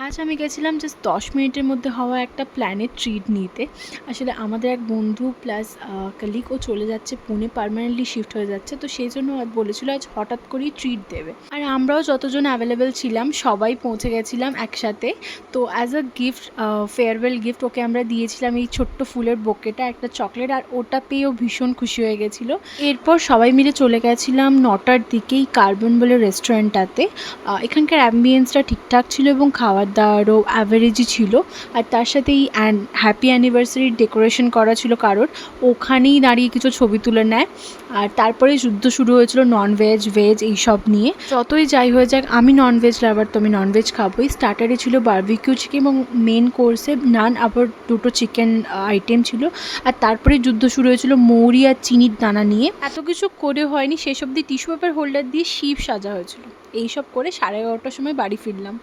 আজ আমি গেছিলাম জাস্ট 10 মিনিটের মধ্যে হওয়া একটা প্ল্যানের ট্রিট নিতে। আসলে আমাদের এক বন্ধু প্লাস কলিগ ও চলে যাচ্ছে পুনে, পার্মানেন্টলি শিফট হয়ে যাচ্ছে। তো সেই জন্য বলেছিল আজ হঠাৎ করেই ট্রিট দেবে। আর আমরাও যতজন অ্যাভেলেবেল ছিলাম সবাই পৌঁছে গেছিলাম একসাথে। তো as a gift, farewell gift ওকে আমরা দিয়েছিলাম এই ছোট্ট ফুলের বোকেটা, একটা চকলেট, আর ওটা পেয়েও ভীষণ খুশি হয়ে গেছিলো। এরপর সবাই মিলে চলে গেছিলাম 9টার দিকেই কার্বন বলে রেস্টুরেন্টটাতে। এখানকার অ্যাম্বিয়েন্সটা ঠিকঠাক ছিল এবং খাবার দাবারও অ্যাভারেজই ছিল। আর তার সাথে এই হ্যাপি অ্যানিভার্সারির ডেকোরেশন করা ছিল কারোর, ওখানেই দাঁড়িয়ে কিছু ছবি তুলে নেয়। আর তারপরে যুদ্ধ শুরু হয়েছিল ননভেজ ভেজ এইসব নিয়ে। যতই যাই হয়ে যাক, আমি ননভেজ লাভার, তো আমি ননভেজ খাবোই। স্টার্টারে ছিল বারবিকিউ চিকেন এবং মেন কোর্সে নান, আবার দুটো চিকেন আইটেম ছিল। আর তারপরে যুদ্ধ শুরু হয়েছিল মৌরি আর চিনির দানা নিয়ে। এত কিছু করে হয়নি, শেষ অবধি টিস্যু পেপার হোল্ডার দিয়ে শিপ সাজা হয়েছিল। এইসব করে 11:30টার সময় বাড়ি ফিরলাম।